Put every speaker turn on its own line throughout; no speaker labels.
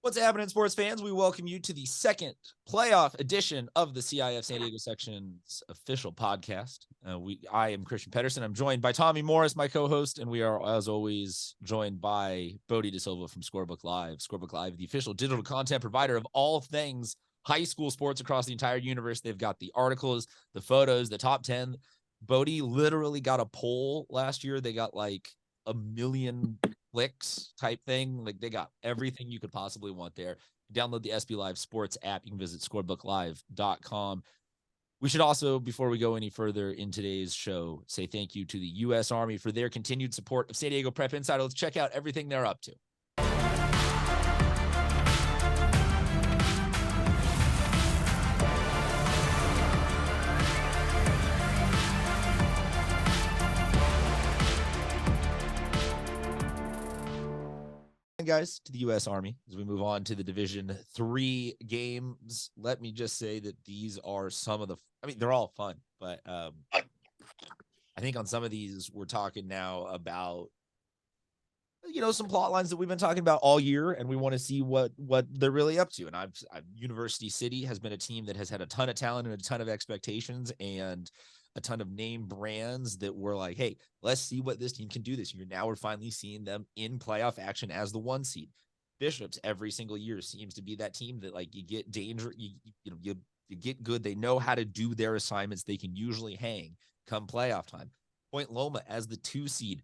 What's happening, sports fans? We welcome you to the second playoff edition of the CIF San Diego Section's official podcast. I am Christian Pedersen. I'm joined by Tommy Morris, my co-host, and we are, as always, joined by Bodie De Silva from Scorebook Live. Scorebook Live, the official digital content provider of all things high school sports across the entire universe. They've got the articles, the photos, the top 10. Bodie literally got a poll last year. They got like 1 million clicks type thing. Like they got everything you could possibly want there. Download the SB Live Sports app. You can visit scorebooklive.com. We should also, before we go any further in today's show, say thank you to the U.S. Army for their continued support of San Diego Prep Insider. Let's check out everything they're up to. Guys, to the U.S. Army as we move on to the Division III games. Let me just say that these are some of the, they're all fun, but I think on some of these we're talking now about, some plot lines that we've been talking about all year, and we want to see what they're really up to. And I've University City has been a team that has had a ton of talent and a ton of expectations and a ton of name brands that were like, hey, let's see what this team can do this year. Now we're finally seeing them in playoff action as the 1 seed. Bishops every single year seems to be that team that like you get danger, you get good. They know how to do their assignments. They can usually hang come playoff time. Point Loma as the 2 seed,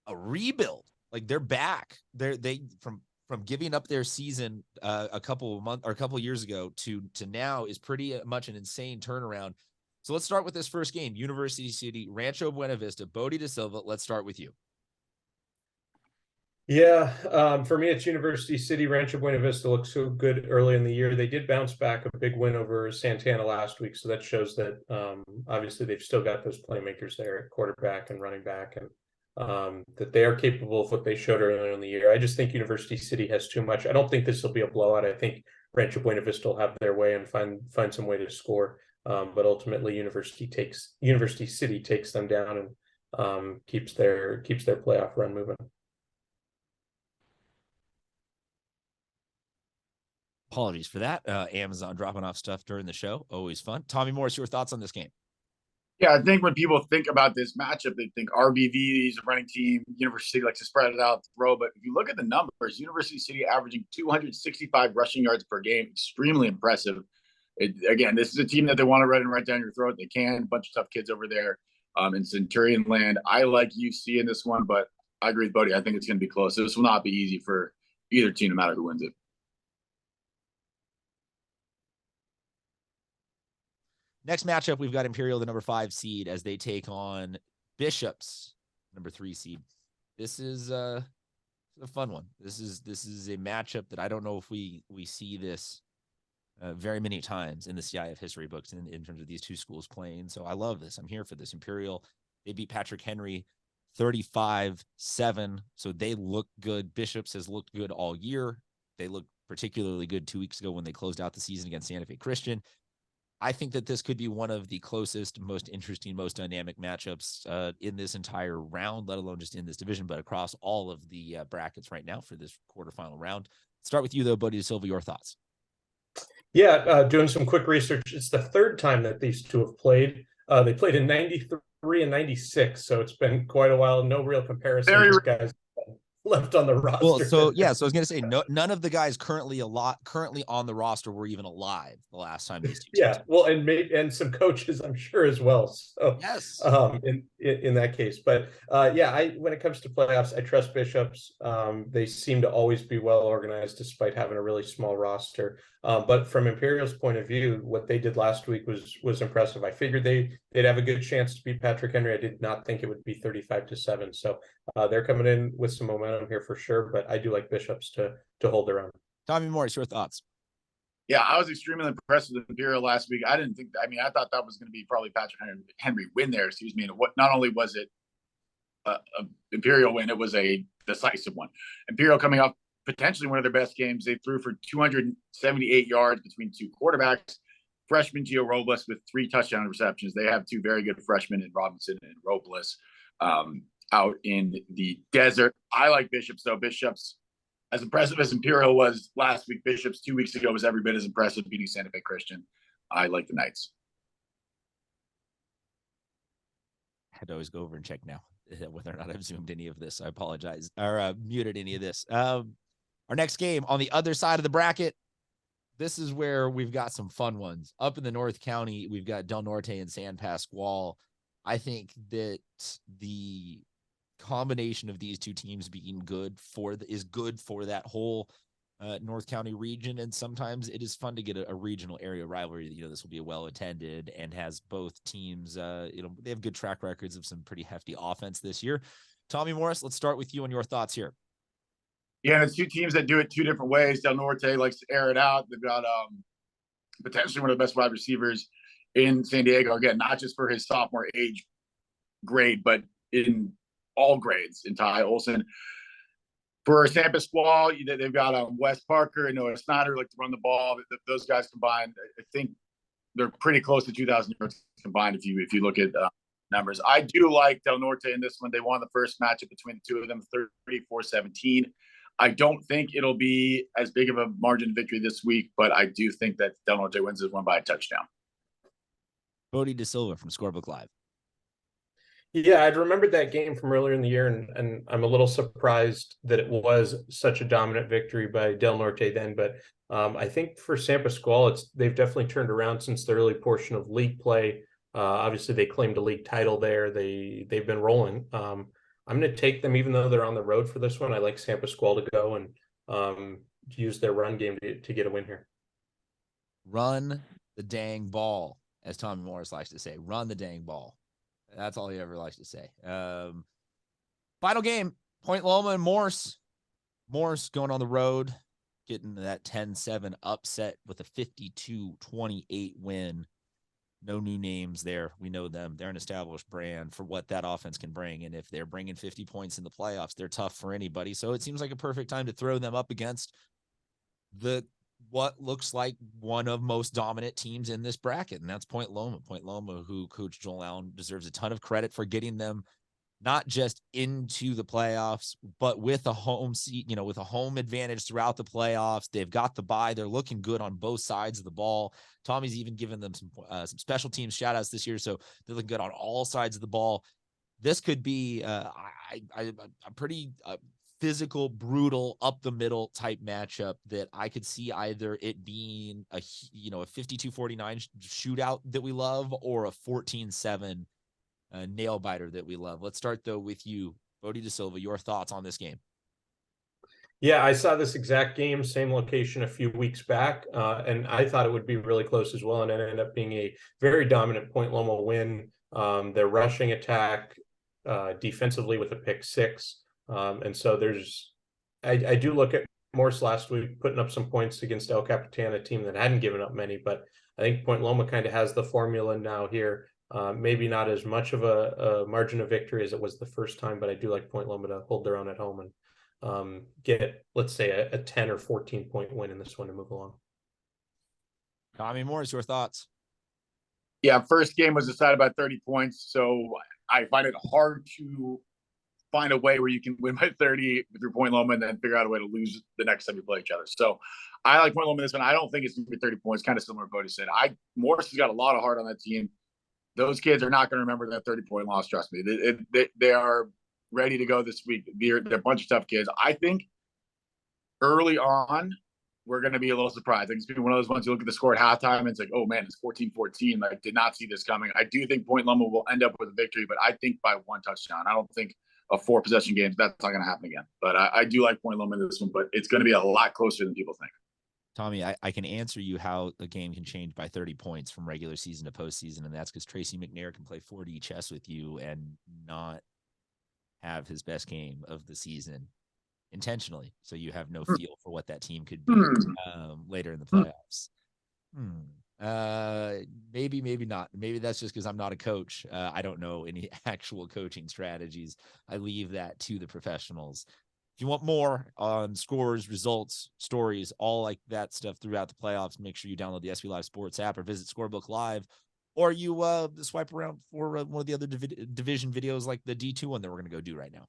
a rebuild. Like they're back. They from giving up their season a couple years ago to now is pretty much an insane turnaround. So let's start with this first game. University City, Rancho Buena Vista. Bodie De Silva, let's start with you.
Yeah, for me, it's University City. Rancho Buena Vista looks so good early in the year. They did bounce back a big win over Santana last week, so that shows that obviously they've still got those playmakers there at quarterback and running back, and that they are capable of what they showed earlier in the year. I just think University City has too much. I don't think this will be a blowout. I think Rancho Buena Vista will have their way and find some way to score. But ultimately, University City takes them down and keeps their playoff run moving.
Apologies for that. Amazon dropping off stuff during the show. Always fun. Tommy Morris, your thoughts on this game?
Yeah, I think when people think about this matchup, they think RBV is a running team. University City likes to spread it out, throw. But if you look at the numbers, University City averaging 265 rushing yards per game, extremely impressive. Again, this is a team that they want to run right down your throat. They can. A bunch of tough kids over there in Centurion land. I like UC in this one, but I agree with Bodie. I think it's going to be close. This will not be easy for either team, no matter who wins it.
Next matchup, we've got Imperial, the number 5 seed, as they take on Bishops, number 3 seed. This is a fun one. This is a matchup that I don't know if we see this very many times in the CIF history books in terms of these two schools playing. So I love this. I'm here for this. Imperial, they beat Patrick Henry 35-7. So they look good. Bishops has looked good all year. They looked particularly good 2 weeks ago when they closed out the season against Santa Fe Christian. I think that this could be one of the closest, most interesting, most dynamic matchups in this entire round, let alone just in this division, but across all of the brackets right now for this quarterfinal round. Start with you, though, Bodie De Silva, your thoughts.
Yeah, doing some quick research. It's the 3rd time that these two have played. They played in 93 and 96, so it's been quite a while. No real comparison. These guys left on the roster.
Well, so I was going to say none of the guys currently on the roster were even alive the last time these two teams.
Yeah, well, and some coaches, I'm sure, as well. So
yes,
in that case, but when it comes to playoffs, I trust Bishops. They seem to always be well organized despite having a really small roster. But from Imperial's point of view, what they did last week was impressive. I figured they'd have a good chance to beat Patrick Henry. I did not think it would be 35-7. So they're coming in with some momentum here for sure. But I do like Bishops to hold their own.
Tommy Morris, your thoughts?
Yeah, I was extremely impressed with Imperial last week. I thought that was going to be probably Patrick Henry win there. Excuse me. And not only was it a Imperial win, it was a decisive one. Imperial coming off potentially one of their best games. They threw for 278 yards between 2 quarterbacks. Freshman Gio Robles with 3 touchdown receptions. They have 2 very good freshmen in Robinson and Robles out in the desert. I like Bishops, though. Bishops as impressive as Imperial was last week, Bishops 2 weeks ago was every bit as impressive, beating Santa Fe Christian. I like the Knights.
I had to always go over and check now whether or not I've zoomed any of this. I apologize, or muted any of this. Our next game on the other side of the bracket. This is where we've got some fun ones. Up in the North County, we've got Del Norte and San Pasqual. I think that the combination of these two teams being good is good for that whole North County region. And sometimes it is fun to get a regional area rivalry. This will be well attended and has both teams, they have good track records of some pretty hefty offense this year. Tommy Morris, let's start with you and your thoughts here.
Yeah, and it's two teams that do it two different ways. Del Norte likes to air it out. They've got potentially one of the best wide receivers in San Diego. Again, not just for his sophomore age grade, but in all grades in Ty Olson. For San Pasqual, they've got Wes Parker and Noah Snyder like to run the ball. Those guys combined, I think they're pretty close to 2,000 yards combined if you look at numbers. I do like Del Norte in this one. They won the first matchup between the two of them, 34-17. I don't think it'll be as big of a margin of victory this week, but I do think that Del Norte wins this one by a touchdown.
Bodie De Silva from Scorebook Live.
Yeah, I'd remembered that game from earlier in the year, and I'm a little surprised that it was such a dominant victory by Del Norte then. But I think for San Pasqual, they've definitely turned around since the early portion of league play. Obviously, they claimed a league title there. They've been rolling. I'm going to take them, even though they're on the road for this one. I like San Pasqual to go and use their run game to get a win here.
Run the dang ball, as Tommy Morris likes to say. Run the dang ball. That's all he ever likes to say. Final game, Point Loma and Morse. Morse going on the road, getting that 10-7 upset with a 52-28 win. No new names there. We know them. They're an established brand for what that offense can bring. And if they're bringing 50 points in the playoffs, they're tough for anybody. So it seems like a perfect time to throw them up against what looks like one of most dominant teams in this bracket. And that's Point Loma. Point Loma, who Coach Joel Allen deserves a ton of credit for getting them not just into the playoffs, but with a home seat, with a home advantage throughout the playoffs. They've got the bye. They're looking good on both sides of the ball. Tommy's even given them some special teams shout outs this year. So they're looking good on all sides of the ball. This could be a pretty physical, brutal, up the middle type matchup that I could see either it being a 52-49 shootout that we love or a 14-7 nail biter that we love. Let's start though with you, Bodie De Silva. Your thoughts on this game?
Yeah, I saw this exact game, same location a few weeks back, and I thought it would be really close as well, and it ended up being a very dominant Point Loma win. Their rushing attack defensively with a pick six, and so I do look at Morse last week putting up some points against El Capitan, a team that hadn't given up many, but I think Point Loma kind of has the formula now here. Maybe not as much of a margin of victory as it was the first time, but I do like Point Loma to hold their own at home and get, let's say, a 10 or 14 point win in this one to move along.
Tommy Morris, your thoughts?
Yeah, first game was decided by 30 points, so I find it hard to find a way where you can win by 30 with your Point Loma and then figure out a way to lose the next time you play each other. So I like Point Loma in this one. I don't think it's going to be 30 points, kind of similar to what Bodie said. Morris has got a lot of heart on that team. Those kids are not going to remember that 30-point loss. Trust me. They are ready to go this week. They're a bunch of tough kids. I think early on, we're going to be a little surprised. It's going to be one of those ones you look at the score at halftime and it's like, oh man, it's 14-14. Like, did not see this coming. I do think Point Loma will end up with a victory, but I think by one touchdown. I don't think a 4-possession game, that's not going to happen again. But I do like Point Loma in this one, but it's going to be a lot closer than people think.
Tommy, I can answer you how a game can change by 30 points from regular season to postseason, and that's because Tracy McNair can play 4D chess with you and not have his best game of the season intentionally. So you have no feel for what that team could be later in the playoffs. Maybe not. Maybe that's just because I'm not a coach. I don't know any actual coaching strategies. I leave that to the professionals. If you want more on scores, results, stories, all like that stuff throughout the playoffs, make sure you download the SB Live Sports app or visit Scorebook Live, or you swipe around for one of the other division videos like the D2 one that we're going to go do right now.